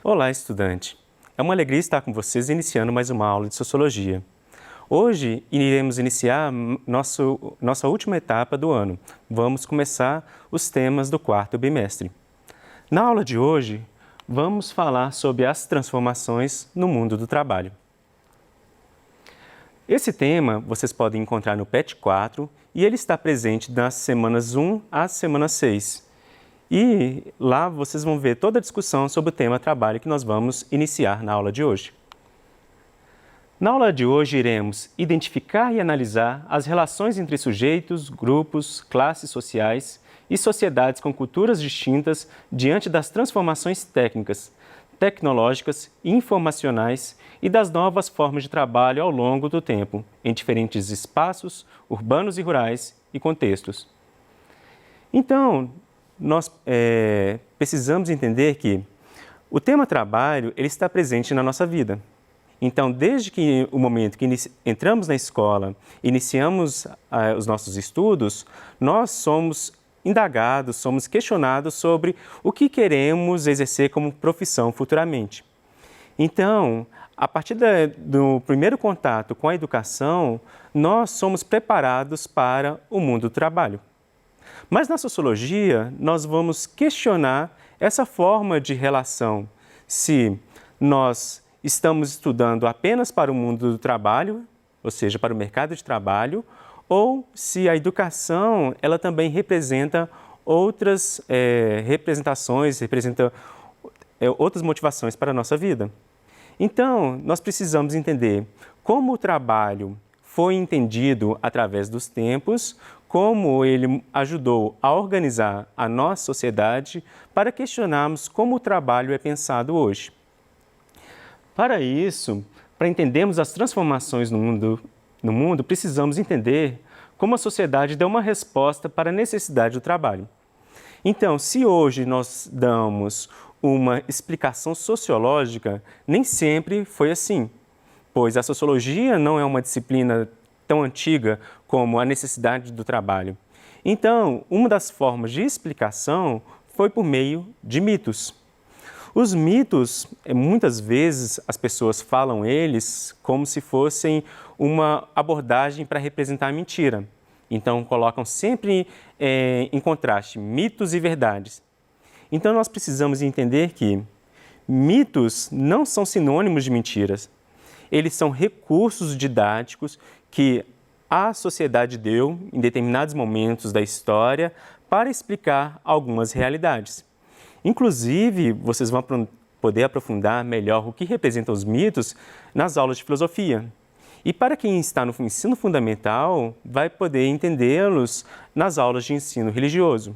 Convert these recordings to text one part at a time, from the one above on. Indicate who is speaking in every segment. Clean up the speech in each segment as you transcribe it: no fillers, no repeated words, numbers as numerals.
Speaker 1: Olá, estudante! É uma alegria estar com vocês iniciando mais uma aula de Sociologia. Hoje iremos iniciar nossa última etapa do ano. Vamos começar os temas do quarto bimestre. Na aula de hoje, vamos falar sobre as transformações no mundo do trabalho. Esse tema vocês podem encontrar no PET 4 e ele está presente das semanas 1 às semanas 6. E lá vocês vão ver toda a discussão sobre o tema trabalho que nós vamos iniciar na aula de hoje. Na aula de hoje iremos identificar e analisar as relações entre sujeitos, grupos, classes sociais e sociedades com culturas distintas diante das transformações técnicas, tecnológicas e informacionais e das novas formas de trabalho ao longo do tempo, em diferentes espaços, urbanos e rurais e contextos. Então, nós precisamos entender que o tema trabalho ele está presente na nossa vida. Então, desde que o momento que entramos na escola, iniciamos os nossos estudos, nós somos indagados, somos questionados sobre o que queremos exercer como profissão futuramente. Então, a partir do primeiro contato com a educação, nós somos preparados para o mundo do trabalho. Mas na sociologia, nós vamos questionar essa forma de relação, se nós estamos estudando apenas para o mundo do trabalho, ou seja, para o mercado de trabalho, ou se a educação ela também representa outras representações, representa outras motivações para a nossa vida. Então, nós precisamos entender como o trabalho foi entendido através dos tempos, como ele ajudou a organizar a nossa sociedade para questionarmos como o trabalho é pensado hoje. Para isso, para entendermos as transformações no mundo, precisamos entender como a sociedade deu uma resposta para a necessidade do trabalho. Então, se hoje nós damos uma explicação sociológica, nem sempre foi assim, pois a sociologia não é uma disciplina tão antiga como a necessidade do trabalho. Então, uma das formas de explicação foi por meio de mitos. Os mitos, muitas vezes as pessoas falam eles como se fossem uma abordagem para representar a mentira. Então, colocam sempre em contraste mitos e verdades. Então, nós precisamos entender que mitos não são sinônimos de mentiras. Eles são recursos didáticos que a sociedade deu em determinados momentos da história para explicar algumas realidades. Inclusive, vocês vão poder aprofundar melhor o que representam os mitos nas aulas de filosofia. E para quem está no ensino fundamental, vai poder entendê-los nas aulas de ensino religioso.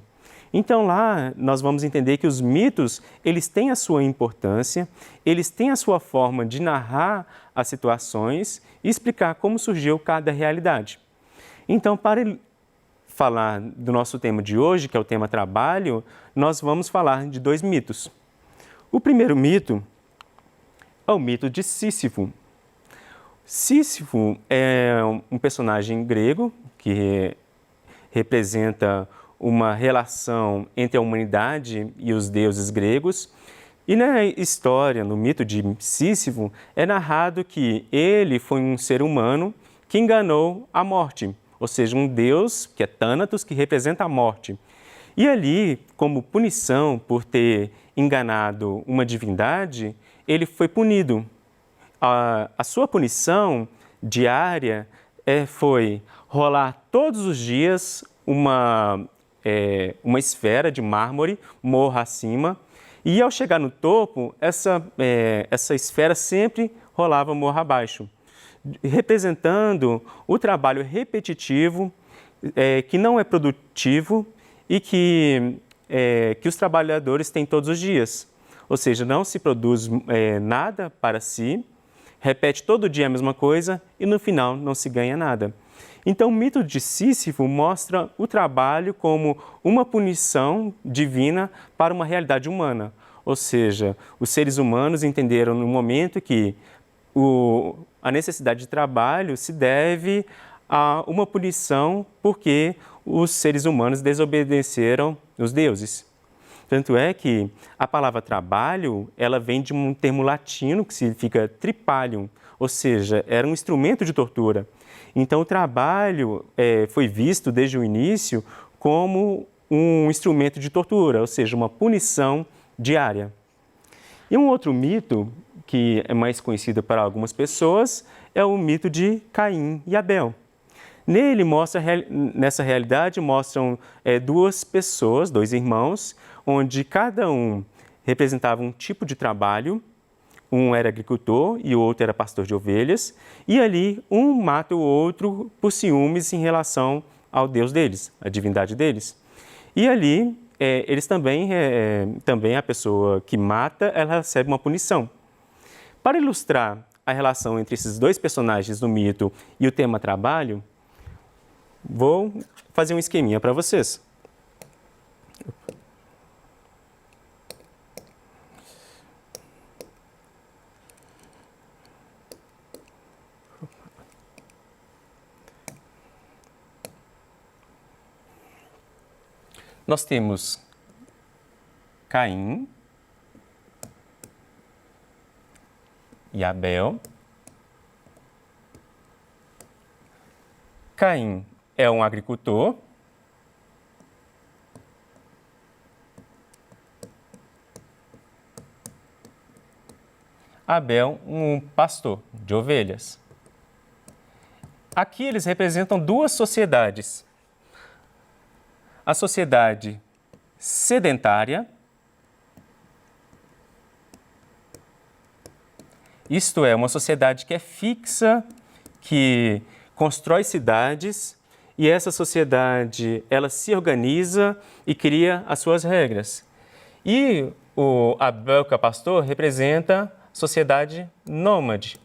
Speaker 1: Então lá nós vamos entender que os mitos, eles têm a sua importância, eles têm a sua forma de narrar as situações e explicar como surgiu cada realidade. Então, para falar do nosso tema de hoje, que é o tema trabalho, nós vamos falar de dois mitos. O primeiro mito é o mito de Sísifo. Sísifo é um personagem grego que representa uma relação entre a humanidade e os deuses gregos. E na história, no mito de Sísifo, é narrado que ele foi um ser humano que enganou a morte, ou seja, um deus, que é Thanatos, que representa a morte. E ali, como punição por ter enganado uma divindade, ele foi punido. A sua punição diária foi rolar todos os dias uma esfera de mármore, morro acima, e ao chegar no topo, essa esfera sempre rolava morro abaixo, representando o trabalho repetitivo, que não é produtivo e que os trabalhadores têm todos os dias. Ou seja, não se produz nada para si, repete todo dia a mesma coisa e no final não se ganha nada. Então, o mito de Sísifo mostra o trabalho como uma punição divina para uma realidade humana. Ou seja, os seres humanos entenderam no momento que a necessidade de trabalho se deve a uma punição porque os seres humanos desobedeceram os deuses. Tanto é que a palavra trabalho, ela vem de um termo latino que significa tripalium, ou seja, era um instrumento de tortura. Então, o trabalho foi visto desde o início como um instrumento de tortura, ou seja, uma punição diária. E um outro mito, que é mais conhecido para algumas pessoas, é o mito de Caim e Abel. Nele, nessa realidade, mostram duas pessoas, dois irmãos, onde cada um representava um tipo de trabalho. Um era agricultor e o outro era pastor de ovelhas. E ali, um mata o outro por ciúmes em relação ao Deus deles, a divindade deles. E ali, eles também a pessoa que mata, ela recebe uma punição. Para ilustrar a relação entre esses dois personagens do mito e o tema trabalho, vou fazer um esqueminha para vocês. Nós temos Caim e Abel. Caim é um agricultor. Abel, um pastor de ovelhas. Aqui eles representam duas sociedades. A sociedade sedentária, isto é, uma sociedade que é fixa, que constrói cidades, e essa sociedade, ela se organiza e cria as suas regras. E o Abel, que é pastor, representa a sociedade nômade.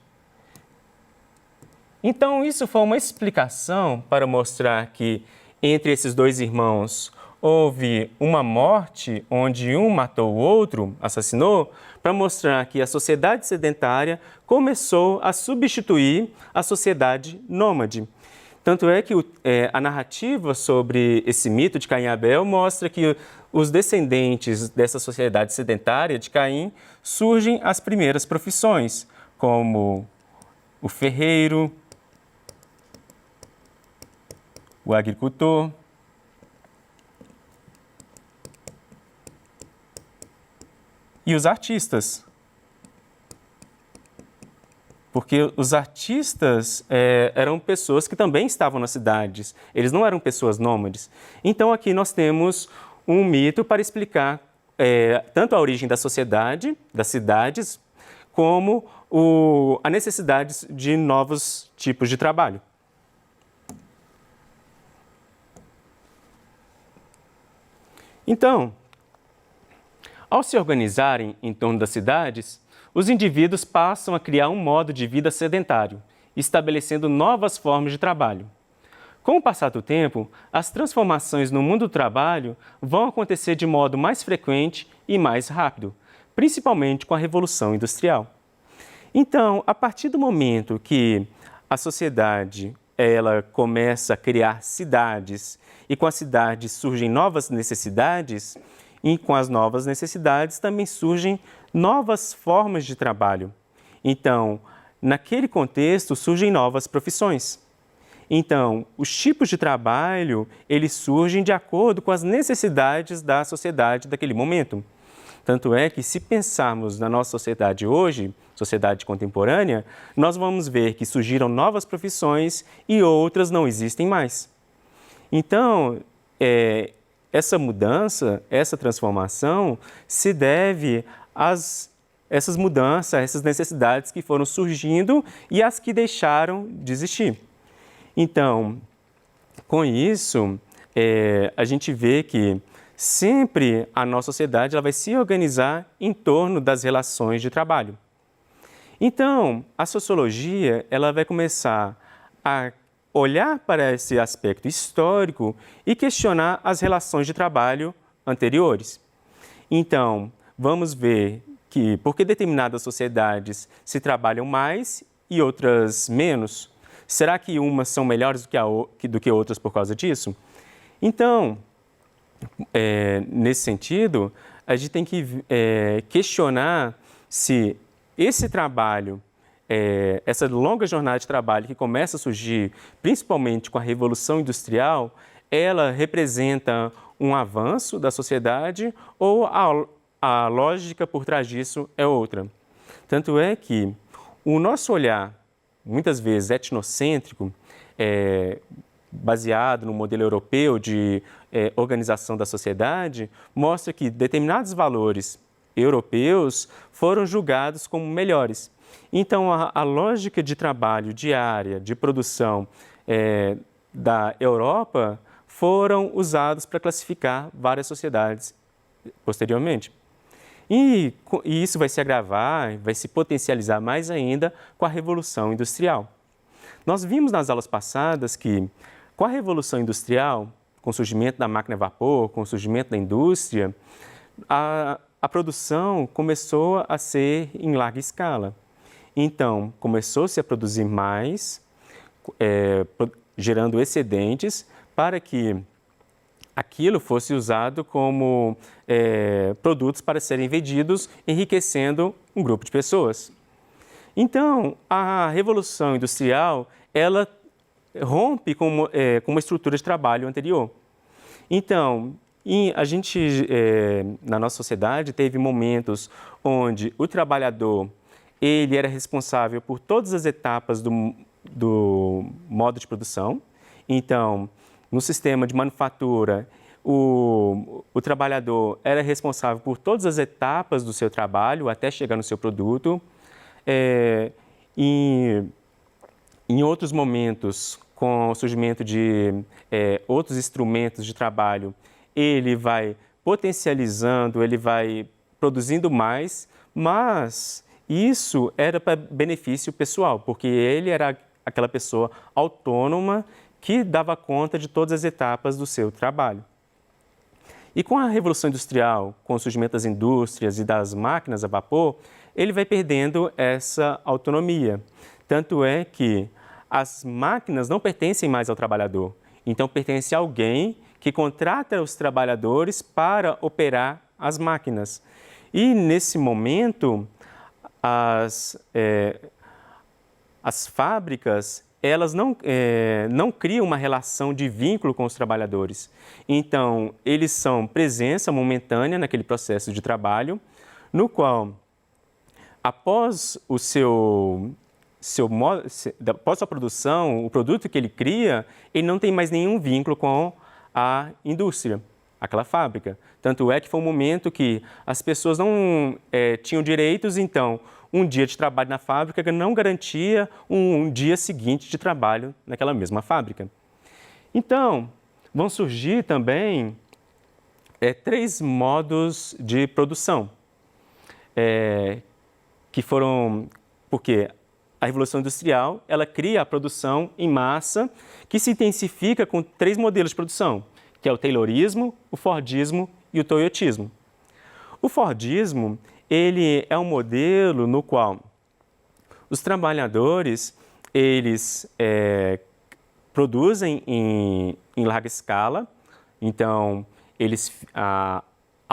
Speaker 1: Então, isso foi uma explicação para mostrar que entre esses dois irmãos houve uma morte onde um matou o outro, assassinou, para mostrar que a sociedade sedentária começou a substituir a sociedade nômade. Tanto é que a narrativa sobre esse mito de Caim e Abel mostra que os descendentes dessa sociedade sedentária de Caim surgem as primeiras profissões, como o ferreiro, o agricultor, e os artistas. Porque os artistas eram pessoas que também estavam nas cidades, eles não eram pessoas nômades. Então aqui nós temos um mito para explicar tanto a origem da sociedade, das cidades, como a necessidade de novos tipos de trabalho. Então, ao se organizarem em torno das cidades, os indivíduos passam a criar um modo de vida sedentário, estabelecendo novas formas de trabalho. Com o passar do tempo, as transformações no mundo do trabalho vão acontecer de modo mais frequente e mais rápido, principalmente com a Revolução Industrial. Então, a partir do momento que a sociedade ela começa a criar cidades e com as cidades surgem novas necessidades, e com as novas necessidades também surgem novas formas de trabalho. Então, naquele contexto, surgem novas profissões. Então, os tipos de trabalho, eles surgem de acordo com as necessidades da sociedade daquele momento. Tanto é que, se pensarmos na nossa sociedade hoje, sociedade contemporânea, nós vamos ver que surgiram novas profissões e outras não existem mais. Então, essa mudança, essa transformação, se deve essas mudanças, essas necessidades que foram surgindo e as que deixaram de existir. Então, com isso, a gente vê que sempre a nossa sociedade ela vai se organizar em torno das relações de trabalho. Então, a sociologia ela vai começar a olhar para esse aspecto histórico e questionar as relações de trabalho anteriores. Então, vamos ver que por que determinadas sociedades se trabalham mais e outras menos? Será que umas são melhores do que outras por causa disso? Então, nesse sentido, a gente tem que questionar se esse trabalho, essa longa jornada de trabalho que começa a surgir, principalmente com a Revolução Industrial, ela representa um avanço da sociedade ou a lógica por trás disso é outra. Tanto é que o nosso olhar, muitas vezes etnocêntrico, baseado no modelo europeu de organização da sociedade, mostra que determinados valores europeus foram julgados como melhores. Então, a lógica de trabalho diária, de produção da Europa, foram usados para classificar várias sociedades posteriormente. E isso vai se agravar, vai se potencializar mais ainda com a Revolução Industrial. Nós vimos nas aulas passadas que, com a Revolução Industrial, com o surgimento da máquina a vapor, com o surgimento da indústria, a produção começou a ser em larga escala. Então, começou-se a produzir mais, gerando excedentes, para que aquilo fosse usado como produtos para serem vendidos, enriquecendo um grupo de pessoas. Então, a Revolução Industrial, ela rompe com uma estrutura de trabalho anterior. Então, a gente, na nossa sociedade, teve momentos onde o trabalhador ele era responsável por todas as etapas do modo de produção. Então, no sistema de manufatura, o trabalhador era responsável por todas as etapas do seu trabalho até chegar no seu produto. Em outros momentos, com o surgimento de outros instrumentos de trabalho, ele vai potencializando, ele vai produzindo mais, mas isso era para benefício pessoal, porque ele era aquela pessoa autônoma que dava conta de todas as etapas do seu trabalho. E com a Revolução Industrial, com o surgimento das indústrias e das máquinas a vapor, ele vai perdendo essa autonomia. Tanto é que as máquinas não pertencem mais ao trabalhador, então pertence a alguém que contrata os trabalhadores para operar as máquinas. E nesse momento, as fábricas elas não criam uma relação de vínculo com os trabalhadores. Então, eles são presença momentânea naquele processo de trabalho, no qual, após após a produção, o produto que ele cria, ele não tem mais nenhum vínculo com a indústria, aquela fábrica. Tanto é que foi um momento que as pessoas não tinham direitos, então, um dia de trabalho na fábrica não garantia um dia seguinte de trabalho naquela mesma fábrica. Então, vão surgir também 3 modos de produção, que foram, porque a Revolução Industrial, ela cria a produção em massa, que se intensifica com 3 modelos de produção, que é o Taylorismo, o Fordismo e o Toyotismo. O Fordismo, ele é um modelo no qual os trabalhadores, eles produzem em larga escala, então a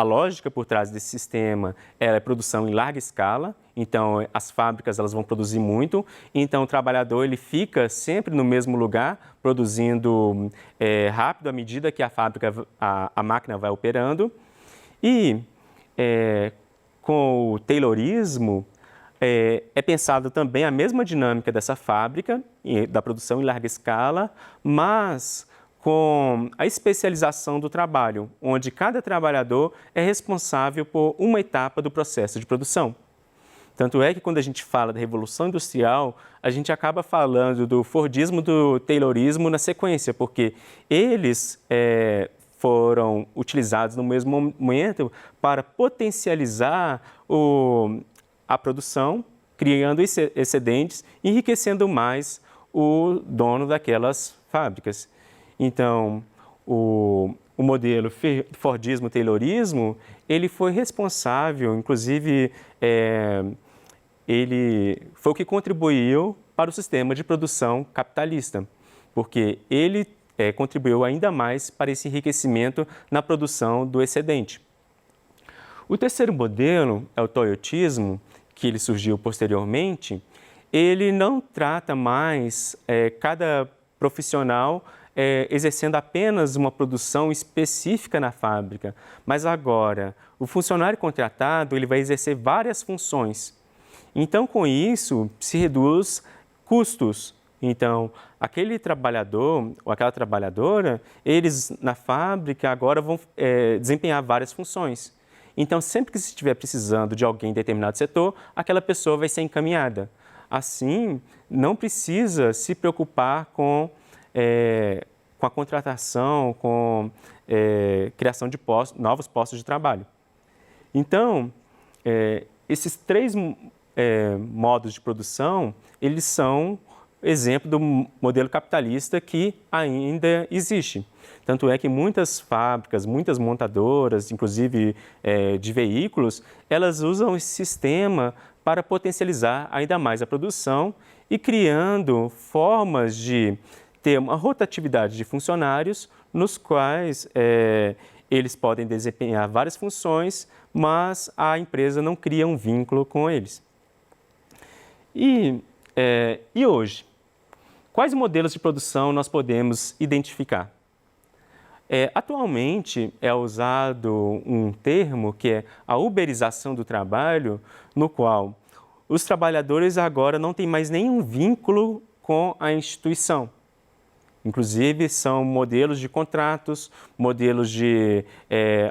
Speaker 1: lógica por trás desse sistema é a produção em larga escala, então as fábricas elas vão produzir muito, então o trabalhador ele fica sempre no mesmo lugar, produzindo rápido à medida que a máquina vai operando. E com o Taylorismo, é pensado também a mesma dinâmica dessa fábrica, da produção em larga escala, mas com a especialização do trabalho, onde cada trabalhador é responsável por uma etapa do processo de produção. Tanto é que quando a gente fala da Revolução Industrial, a gente acaba falando do Fordismo e do Taylorismo na sequência, porque eles foram utilizados no mesmo momento para potencializar a produção, criando excedentes, enriquecendo mais o dono daquelas fábricas. Então, o modelo Fordismo-Taylorismo, ele foi responsável, inclusive, ele foi o que contribuiu para o sistema de produção capitalista, porque ele contribuiu ainda mais para esse enriquecimento na produção do excedente. O terceiro modelo é o toyotismo, que ele surgiu posteriormente. Ele não trata mais cada profissional exercendo apenas uma produção específica na fábrica, mas agora o funcionário contratado ele vai exercer várias funções. Então, com isso, se reduz custos. Então, aquele trabalhador ou aquela trabalhadora, eles na fábrica agora vão desempenhar várias funções. Então, sempre que se estiver precisando de alguém em determinado setor, aquela pessoa vai ser encaminhada. Assim, não precisa se preocupar com a contratação, com criação de novos postos de trabalho. Então, esses três modos de produção, eles são exemplo do modelo capitalista que ainda existe. Tanto é que muitas fábricas, muitas montadoras, inclusive de veículos, elas usam esse sistema para potencializar ainda mais a produção e criando formas de ter uma rotatividade de funcionários nos quais eles podem desempenhar várias funções, mas a empresa não cria um vínculo com eles. E hoje, quais modelos de produção nós podemos identificar? Atualmente é usado um termo que é a uberização do trabalho, no qual os trabalhadores agora não têm mais nenhum vínculo com a instituição. Inclusive, são modelos de contratos, modelos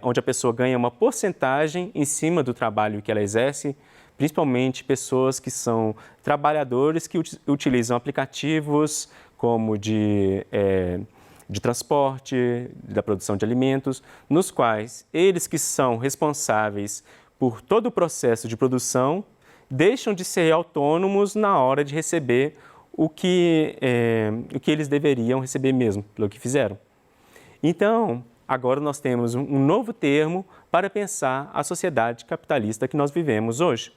Speaker 1: onde a pessoa ganha uma porcentagem em cima do trabalho que ela exerce, principalmente pessoas que são trabalhadores que utilizam aplicativos como de transporte, da produção de alimentos, nos quais eles que são responsáveis por todo o processo de produção deixam de ser autônomos na hora de receber o que eles deveriam receber mesmo, pelo que fizeram. Então, agora nós temos um novo termo para pensar a sociedade capitalista que nós vivemos hoje.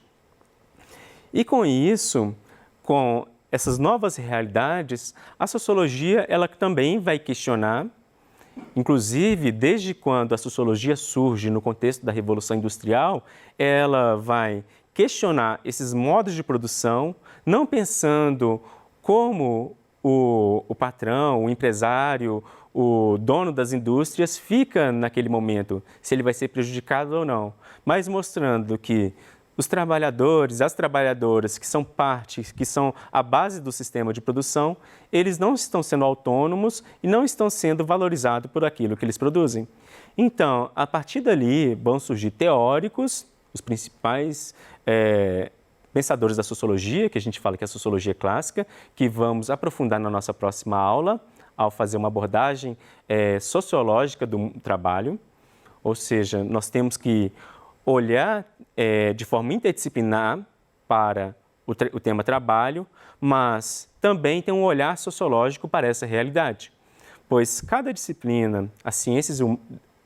Speaker 1: E com isso, com essas novas realidades, a sociologia ela também vai questionar, inclusive desde quando a sociologia surge no contexto da Revolução Industrial, ela vai questionar esses modos de produção, não pensando como o patrão, o empresário, o dono das indústrias fica naquele momento, se ele vai ser prejudicado ou não, mas mostrando que os trabalhadores, as trabalhadoras que são parte, que são a base do sistema de produção, eles não estão sendo autônomos e não estão sendo valorizados por aquilo que eles produzem. Então, a partir dali vão surgir teóricos, os principais pensadores da sociologia, que a gente fala que é a sociologia clássica, que vamos aprofundar na nossa próxima aula, ao fazer uma abordagem sociológica do trabalho, ou seja, nós temos que olhar de forma interdisciplinar para o tema trabalho, mas também ter um olhar sociológico para essa realidade, pois cada disciplina, as ciências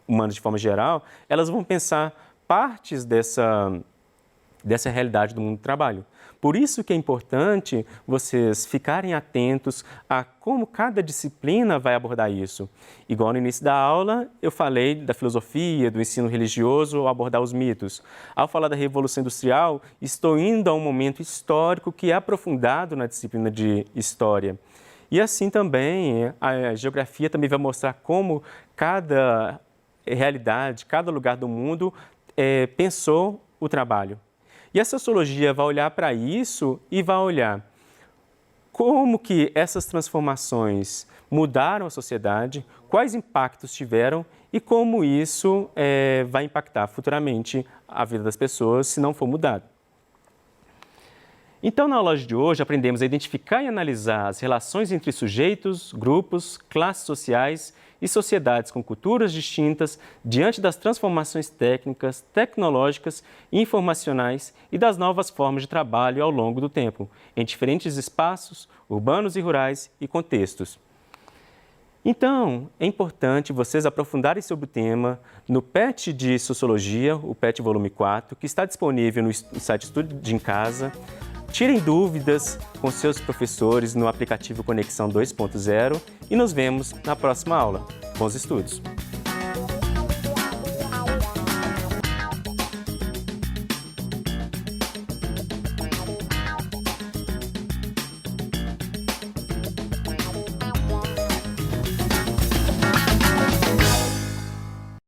Speaker 1: humanas de forma geral, elas vão pensar partes dessa realidade do mundo do trabalho. Por isso que é importante vocês ficarem atentos a como cada disciplina vai abordar isso. Igual no início da aula, eu falei da filosofia, do ensino religioso, ao abordar os mitos. Ao falar da Revolução Industrial, estou indo a um momento histórico que é aprofundado na disciplina de História. E assim também, a geografia também vai mostrar como cada realidade, cada lugar do mundo pensou o trabalho. E a sociologia vai olhar para isso e vai olhar como que essas transformações mudaram a sociedade, quais impactos tiveram e como isso vai impactar futuramente a vida das pessoas se não for mudado. Então, na aula de hoje, aprendemos a identificar e analisar as relações entre sujeitos, grupos, classes sociais e sociedades com culturas distintas diante das transformações técnicas, tecnológicas e informacionais e das novas formas de trabalho ao longo do tempo, em diferentes espaços, urbanos e rurais e contextos. Então, é importante vocês aprofundarem sobre o tema no PET de Sociologia, o PET volume 4, que está disponível no site Estude em Casa. Tirem dúvidas com seus professores no aplicativo Conexão 2.0 e nos vemos na próxima aula. Bons estudos!